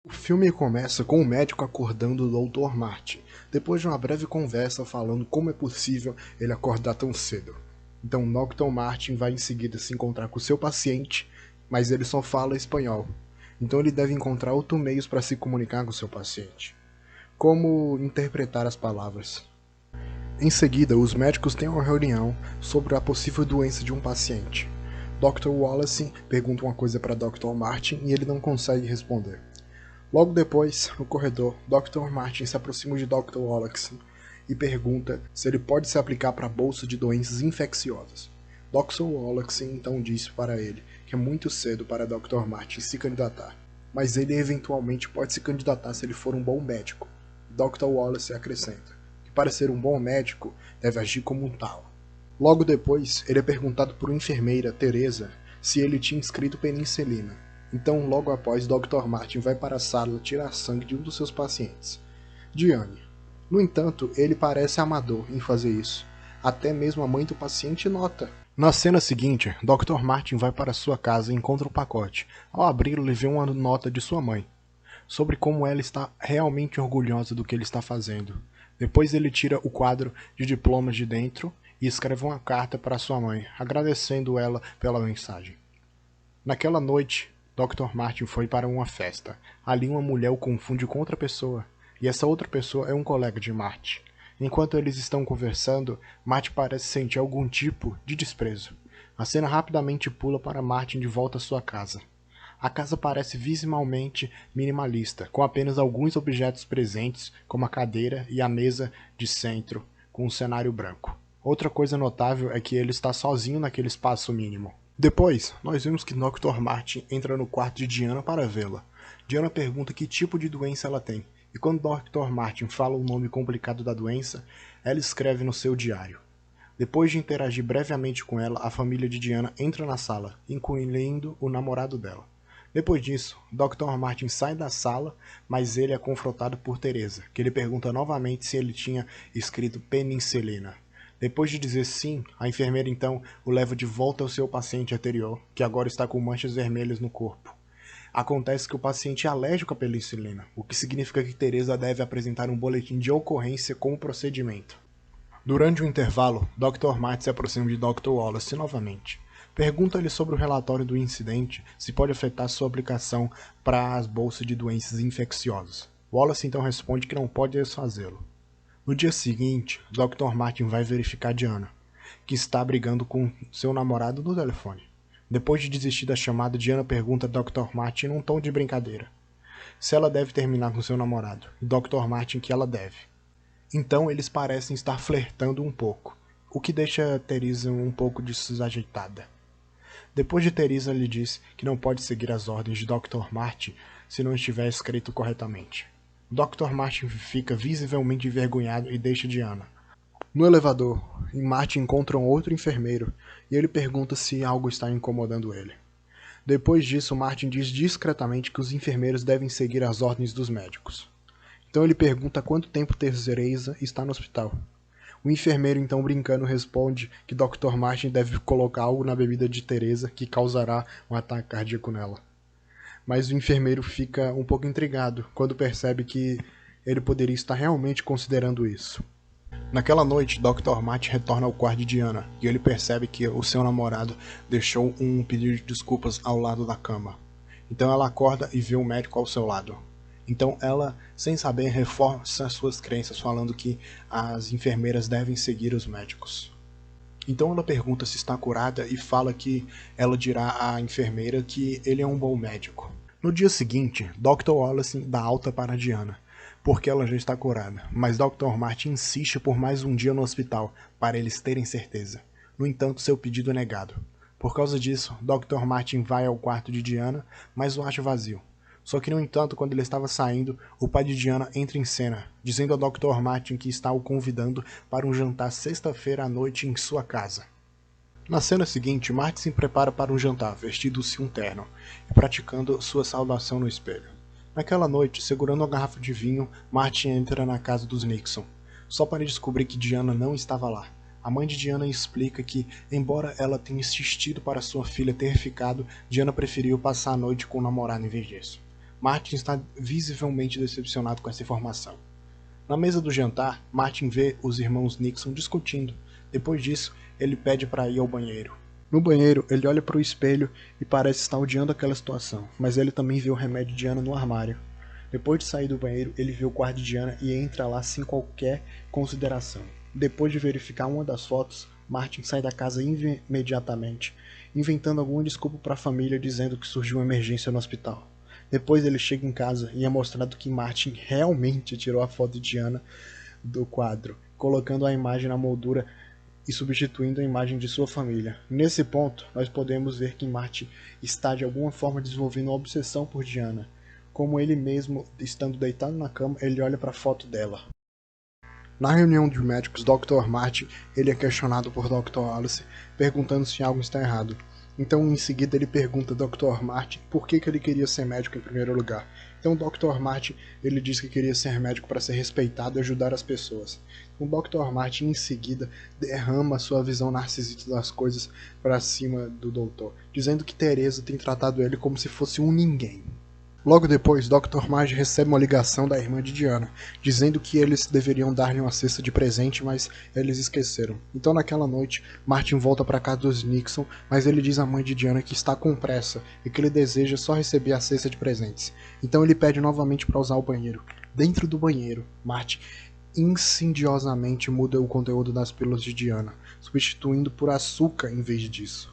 O filme começa com o médico acordando o Dr. Martin, depois de uma breve conversa falando como é possível ele acordar tão cedo. Então o Dr. Martin vai em seguida se encontrar com o seu paciente, mas ele só fala espanhol. Então ele deve encontrar outros meios para se comunicar com o seu paciente. Como interpretar as palavras? Em seguida, os médicos têm uma reunião sobre a possível doença de um paciente. Dr. Wallace pergunta uma coisa para Dr. Martin e ele não consegue responder. Logo depois, no corredor, Dr. Martin se aproxima de Dr. Wallace e pergunta se ele pode se aplicar para a bolsa de doenças infecciosas. Dr. Wallace então diz para ele que é muito cedo para Dr. Martin se candidatar, mas ele eventualmente pode se candidatar se ele for um bom médico. Dr. Wallace acrescenta que para ser um bom médico deve agir como um tal. Logo depois, ele é perguntado por uma enfermeira, Teresa, se ele tinha escrito penicilina. Então, logo após, Dr. Martin vai para a sala tirar sangue de um dos seus pacientes, Diane. No entanto, ele parece amador em fazer isso. Até mesmo a mãe do paciente nota. Na cena seguinte, Dr. Martin vai para sua casa e encontra o pacote. Ao abri-lo, ele vê uma nota de sua mãe, sobre como ela está realmente orgulhosa do que ele está fazendo. Depois ele tira o quadro de diplomas de dentro e escreve uma carta para sua mãe, agradecendo ela pela mensagem. Naquela noite, Dr. Martin foi para uma festa. Ali uma mulher o confunde com outra pessoa, e essa outra pessoa é um colega de Martin. Enquanto eles estão conversando, Martin parece sentir algum tipo de desprezo. A cena rapidamente pula para Martin de volta à sua casa. A casa parece visivelmente minimalista, com apenas alguns objetos presentes, como a cadeira e a mesa de centro, com um cenário branco. Outra coisa notável é que ele está sozinho naquele espaço mínimo. Depois, nós vemos que Dr. Martin entra no quarto de Diana para vê-la. Diana pergunta que tipo de doença ela tem, e quando Dr. Martin fala o nome complicado da doença, ela escreve no seu diário. Depois de interagir brevemente com ela, a família de Diana entra na sala, incluindo o namorado dela. Depois disso, Dr. Martin sai da sala, mas ele é confrontado por Teresa, que lhe pergunta novamente se ele tinha escrito penicilina. Depois de dizer sim, a enfermeira então o leva de volta ao seu paciente anterior, que agora está com manchas vermelhas no corpo. Acontece que o paciente é alérgico à penicilina, o que significa que Teresa deve apresentar um boletim de ocorrência com o procedimento. Durante o intervalo, Dr. Martin se aproxima de Dr. Wallace novamente. Pergunta-lhe sobre o relatório do incidente, se pode afetar sua aplicação para as bolsas de doenças infecciosas. Wallace então responde que não pode desfazê-lo. No dia seguinte, Dr. Martin vai verificar Diana, que está brigando com seu namorado no telefone. Depois de desistir da chamada, Diana pergunta a Dr. Martin num tom de brincadeira se ela deve terminar com seu namorado, e Dr. Martin que ela deve. Então eles parecem estar flertando um pouco, o que deixa Teresa um pouco desajeitada. Depois de Teresa lhe diz que não pode seguir as ordens de Dr. Martin se não estiver escrito corretamente. Dr. Martin fica visivelmente envergonhado e deixa Diana. No elevador, Martin encontra um outro enfermeiro e ele pergunta se algo está incomodando ele. Depois disso, Martin diz discretamente que os enfermeiros devem seguir as ordens dos médicos. Então ele pergunta há quanto tempo Teresa está no hospital. O enfermeiro, então brincando, responde que Dr. Martin deve colocar algo na bebida de Teresa que causará um ataque cardíaco nela. Mas o enfermeiro fica um pouco intrigado quando percebe que ele poderia estar realmente considerando isso. Naquela noite, Dr. Martin retorna ao quarto de Diana e ele percebe que o seu namorado deixou um pedido de desculpas ao lado da cama. Então ela acorda e vê o médico ao seu lado. Então ela, sem saber, reforça suas crenças falando que as enfermeiras devem seguir os médicos. Então ela pergunta se está curada e fala que ela dirá à enfermeira que ele é um bom médico. No dia seguinte, Dr. Wallace dá alta para Diana, porque ela já está curada, mas Dr. Martin insiste por mais um dia no hospital, para eles terem certeza. No entanto, seu pedido é negado. Por causa disso, Dr. Martin vai ao quarto de Diana, mas o acha vazio. Só que, no entanto, quando ele estava saindo, o pai de Diana entra em cena, dizendo a Dr. Martin que está o convidando para um jantar sexta-feira à noite em sua casa. Na cena seguinte, Martin se prepara para um jantar, vestindo-se um terno e praticando sua saudação no espelho. Naquela noite, segurando uma garrafa de vinho, Martin entra na casa dos Nixon, só para descobrir que Diana não estava lá. A mãe de Diana explica que, embora ela tenha insistido para sua filha ter ficado, Diana preferiu passar a noite com o namorado em vez disso. Martin está visivelmente decepcionado com essa informação. Na mesa do jantar, Martin vê os irmãos Nixon discutindo. Depois disso, ele pede para ir ao banheiro. No banheiro, ele olha para o espelho e parece estar odiando aquela situação, mas ele também vê o remédio de Diana no armário. Depois de sair do banheiro, ele vê o quarto de Diana e entra lá sem qualquer consideração. Depois de verificar uma das fotos, Martin sai da casa imediatamente, inventando alguma desculpa para a família dizendo que surgiu uma emergência no hospital. Depois ele chega em casa e é mostrado que Martin realmente tirou a foto de Diana do quadro, colocando a imagem na moldura e substituindo a imagem de sua família. Nesse ponto, nós podemos ver que Martin está de alguma forma desenvolvendo uma obsessão por Diana. Como ele mesmo, estando deitado na cama, ele olha para a foto dela. Na reunião de médicos, Dr. Martin ele é questionado por Dr. Wallace, perguntando se algo está errado. Então, em seguida, ele pergunta ao Dr. Martin por que ele queria ser médico em primeiro lugar. Então, o Dr. Martin ele diz que queria ser médico para ser respeitado e ajudar as pessoas. O Dr. Martin, em seguida, derrama sua visão narcisista das coisas para cima do doutor, dizendo que Teresa tem tratado ele como se fosse um ninguém. Logo depois, Dr. Martin recebe uma ligação da irmã de Diana, dizendo que eles deveriam dar-lhe uma cesta de presente, mas eles esqueceram. Então naquela noite, Martin volta para casa dos Nixon, mas ele diz à mãe de Diana que está com pressa e que ele deseja só receber a cesta de presentes. Então ele pede novamente para usar o banheiro. Dentro do banheiro, Martin insidiosamente muda o conteúdo das pílulas de Diana, substituindo por açúcar em vez disso.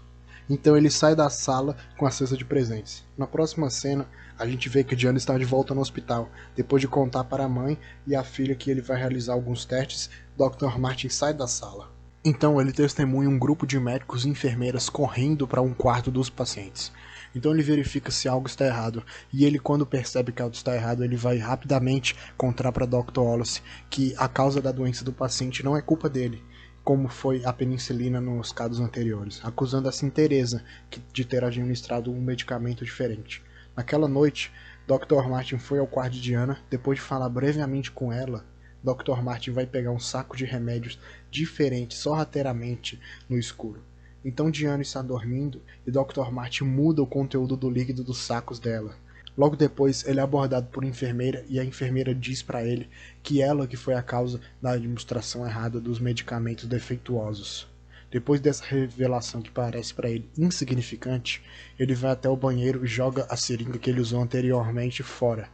Então ele sai da sala com a cesta de presentes. Na próxima cena, a gente vê que Diana está de volta no hospital. Depois de contar para a mãe e a filha que ele vai realizar alguns testes, Dr. Martin sai da sala. Então ele testemunha um grupo de médicos e enfermeiras correndo para um quarto dos pacientes. Então ele verifica se algo está errado, e ele, quando percebe que algo está errado, ele vai rapidamente contar para Dr. Wallace que a causa da doença do paciente não é culpa dele, como foi a penicilina nos casos anteriores, acusando assim Teresa de ter administrado um medicamento diferente. Naquela noite, Dr. Martin foi ao quarto de Diana. Depois de falar brevemente com ela, Dr. Martin vai pegar um saco de remédios diferentes sorrateiramente no escuro. Então Diana está dormindo e Dr. Martin muda o conteúdo do líquido dos sacos dela. Logo depois, ele é abordado por uma enfermeira e a enfermeira diz para ele que ela que foi a causa da administração errada dos medicamentos defeituosos. Depois dessa revelação que parece para ele insignificante, ele vai até o banheiro e joga a seringa que ele usou anteriormente fora.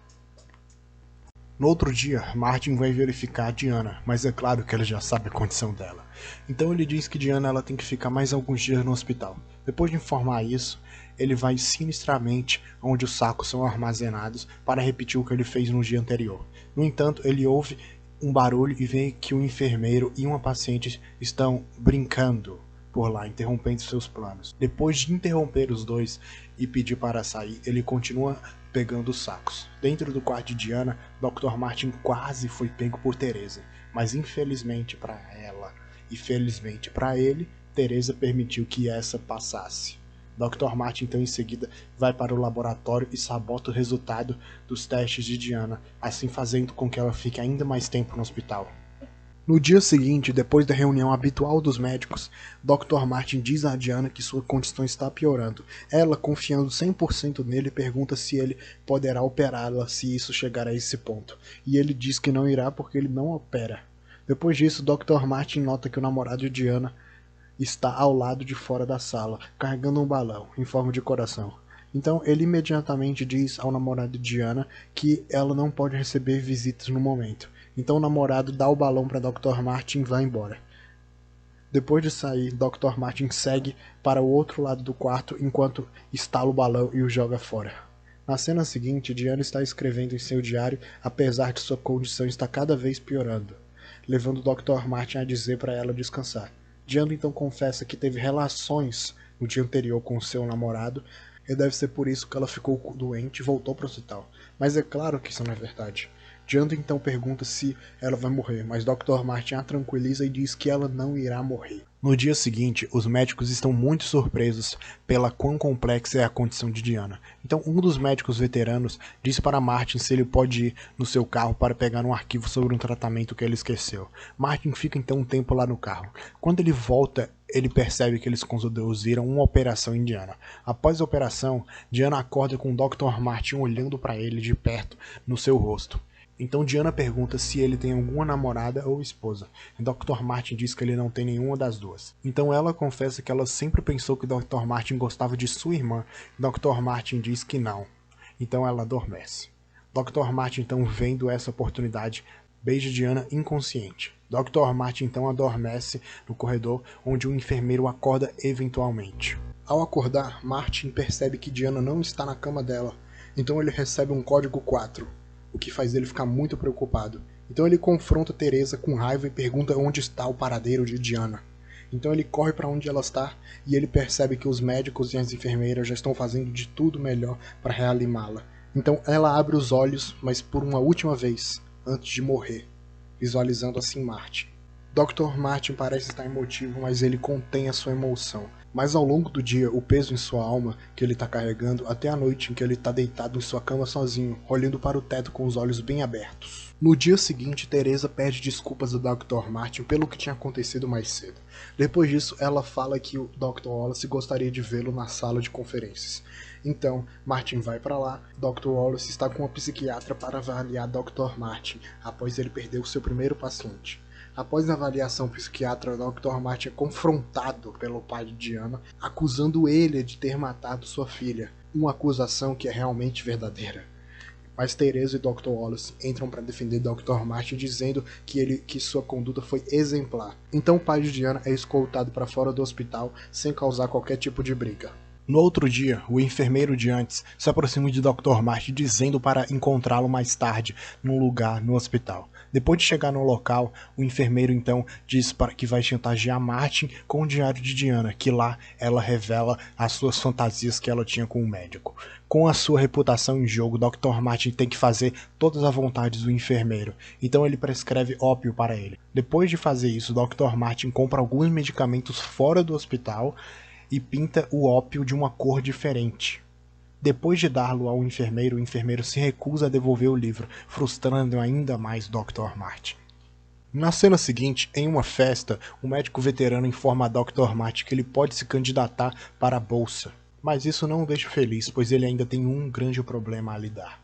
No outro dia, Martin vai verificar a Diana, mas é claro que ele já sabe a condição dela. Então ele diz que Diana ela tem que ficar mais alguns dias no hospital. Depois de informar isso, ele vai sinistramente onde os sacos são armazenados para repetir o que ele fez no dia anterior. No entanto, ele ouve um barulho e vê que um enfermeiro e uma paciente estão brincando por lá, interrompendo seus planos. Depois de interromper os dois e pedir para sair, ele continua pegando os sacos. Dentro do quarto de Diana, Dr. Martin quase foi pego por Teresa, mas infelizmente para ela e felizmente para ele, Teresa permitiu que essa passasse. Dr. Martin então em seguida vai para o laboratório e sabota o resultado dos testes de Diana, assim fazendo com que ela fique ainda mais tempo no hospital. No dia seguinte, depois da reunião habitual dos médicos, Dr. Martin diz a Diana que sua condição está piorando. Ela, confiando 100% nele, pergunta se ele poderá operá-la se isso chegar a esse ponto. E ele diz que não irá porque ele não opera. Depois disso, Dr. Martin nota que o namorado de Diana está ao lado de fora da sala, carregando um balão em forma de coração. Então ele imediatamente diz ao namorado de Diana que ela não pode receber visitas no momento. Então o namorado dá o balão para Dr. Martin e vai embora. Depois de sair, Dr. Martin segue para o outro lado do quarto enquanto estala o balão e o joga fora. Na cena seguinte, Diana está escrevendo em seu diário, apesar de sua condição estar cada vez piorando, levando Dr. Martin a dizer para ela descansar. Diana então confessa que teve relações no dia anterior com seu namorado, e deve ser por isso que ela ficou doente e voltou para o hospital. Mas é claro que isso não é verdade. Diana então pergunta se ela vai morrer, mas Dr. Martin a tranquiliza e diz que ela não irá morrer. No dia seguinte, os médicos estão muito surpresos pela quão complexa é a condição de Diana. Então um dos médicos veteranos diz para Martin se ele pode ir no seu carro para pegar um arquivo sobre um tratamento que ele esqueceu. Martin fica então um tempo lá no carro. Quando ele volta, ele percebe que eles conduziram uma operação em Diana. Após a operação, Diana acorda com o Dr. Martin olhando para ele de perto no seu rosto. Então Diana pergunta se ele tem alguma namorada ou esposa. E Dr. Martin diz que ele não tem nenhuma das duas. Então ela confessa que ela sempre pensou que Dr. Martin gostava de sua irmã. E Dr. Martin diz que não. Então ela adormece. Dr. Martin, então, vendo essa oportunidade, beija Diana inconsciente. Dr. Martin então adormece no corredor, onde o enfermeiro acorda eventualmente. Ao acordar, Martin percebe que Diana não está na cama dela. Então ele recebe um código 4. O que faz ele ficar muito preocupado. Então ele confronta Teresa com raiva e pergunta onde está o paradeiro de Diana. Então ele corre para onde ela está e ele percebe que os médicos e as enfermeiras já estão fazendo de tudo melhor para reanimá-la. Então ela abre os olhos, mas por uma última vez, antes de morrer, visualizando assim Martin. Dr. Martin parece estar emotivo, mas ele contém a sua emoção. Mas ao longo do dia, o peso em sua alma que ele está carregando, até a noite em que ele está deitado em sua cama sozinho, olhando para o teto com os olhos bem abertos. No dia seguinte, Teresa pede desculpas ao Dr. Martin pelo que tinha acontecido mais cedo. Depois disso, ela fala que o Dr. Wallace gostaria de vê-lo na sala de conferências. Então, Martin vai para lá. Dr. Wallace está com uma psiquiatra para avaliar Dr. Martin após ele perder o seu primeiro paciente. Após a avaliação psiquiátrica, Dr. Martin é confrontado pelo pai de Diana, acusando ele de ter matado sua filha, uma acusação que é realmente verdadeira. Mas Teresa e Dr. Wallace entram para defender Dr. Martin, dizendo que sua conduta foi exemplar. Então o pai de Diana é escoltado para fora do hospital sem causar qualquer tipo de briga. No outro dia, o enfermeiro de antes se aproxima de Dr. Martin dizendo para encontrá-lo mais tarde num lugar no hospital. Depois de chegar no local, o enfermeiro então diz para que vai chantagear Martin com o diário de Diana, que lá ela revela as suas fantasias que ela tinha com o médico. Com a sua reputação em jogo, Dr. Martin tem que fazer todas as vontades do enfermeiro, então ele prescreve ópio para ele. Depois de fazer isso, Dr. Martin compra alguns medicamentos fora do hospital e pinta o ópio de uma cor diferente. Depois de dar-lo ao enfermeiro, o enfermeiro se recusa a devolver o livro, frustrando ainda mais Dr. Martin. Na cena seguinte, em uma festa, o médico veterano informa a Dr. Martin que ele pode se candidatar para a bolsa. Mas isso não o deixa feliz, pois ele ainda tem um grande problema a lidar.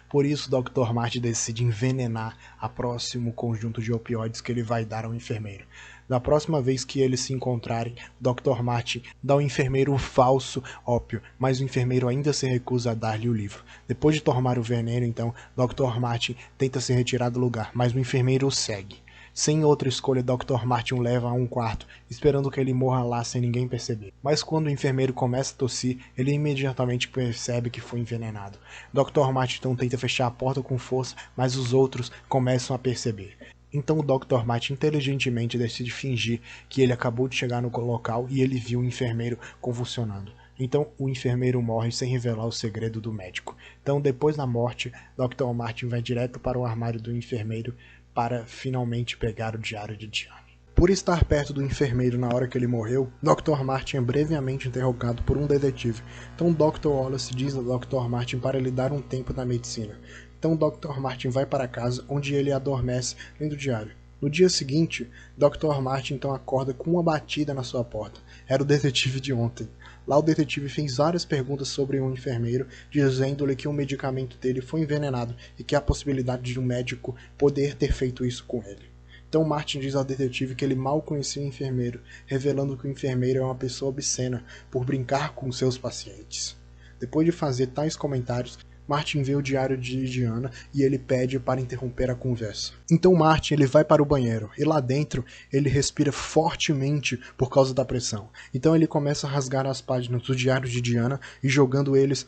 Por isso, Dr. Martin decide envenenar a próximo conjunto de opioides que ele vai dar ao enfermeiro. Da próxima vez que eles se encontrarem, Dr. Martin dá ao enfermeiro o falso ópio, mas o enfermeiro ainda se recusa a dar-lhe o livro. Depois de tomar o veneno, então, Dr. Martin tenta se retirar do lugar, mas o enfermeiro o segue. Sem outra escolha, Dr. Martin o leva a um quarto, esperando que ele morra lá sem ninguém perceber. Mas quando o enfermeiro começa a tossir, ele imediatamente percebe que foi envenenado. Dr. Martin então tenta fechar a porta com força, mas os outros começam a perceber. Então o Dr. Martin inteligentemente decide fingir que ele acabou de chegar no local e ele viu o enfermeiro convulsionando. Então o enfermeiro morre sem revelar o segredo do médico. Então depois da morte, Dr. Martin vai direto para o armário do enfermeiro para finalmente pegar o diário de Diana. Por estar perto do enfermeiro na hora que ele morreu, Dr. Martin é brevemente interrogado por um detetive. Então Dr. Wallace diz ao Dr. Martin para lhe dar um tempo na medicina. Então Dr. Martin vai para casa, onde ele adormece lendo o diário. No dia seguinte, Dr. Martin então acorda com uma batida na sua porta. Era o detetive de ontem. Lá o detetive fez várias perguntas sobre um enfermeiro, dizendo-lhe que o medicamento dele foi envenenado e que há a possibilidade de um médico poder ter feito isso com ele. Então Martin diz ao detetive que ele mal conhecia o enfermeiro, revelando que o enfermeiro é uma pessoa obscena por brincar com seus pacientes. Depois de fazer tais comentários, Martin vê o diário de Diana e ele pede para interromper a conversa. Então Martin ele vai para o banheiro e lá dentro ele respira fortemente por causa da pressão. Então ele começa a rasgar as páginas do diário de Diana e jogando eles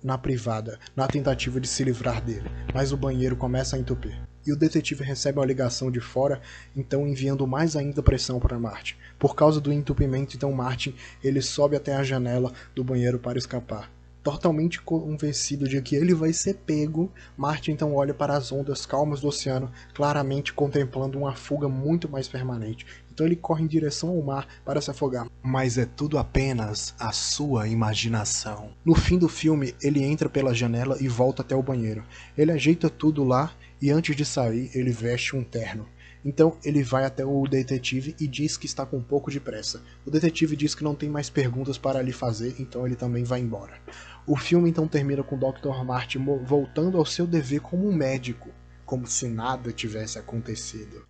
na privada, na tentativa de se livrar dele. Mas o banheiro começa a entupir. E o detetive recebe uma ligação de fora, então enviando mais ainda pressão para Martin. Por causa do entupimento, então Martin ele sobe até a janela do banheiro para escapar. Totalmente convencido de que ele vai ser pego, Martin então olha para as ondas calmas do oceano, claramente contemplando uma fuga muito mais permanente. Então ele corre em direção ao mar para se afogar. Mas é tudo apenas a sua imaginação. No fim do filme, ele entra pela janela e volta até o banheiro. Ele ajeita tudo lá e antes de sair, ele veste um terno. Então ele vai até o detetive e diz que está com um pouco de pressa. O detetive diz que não tem mais perguntas para lhe fazer, então ele também vai embora. O filme então termina com o Dr. Martin voltando ao seu dever como um médico, como se nada tivesse acontecido.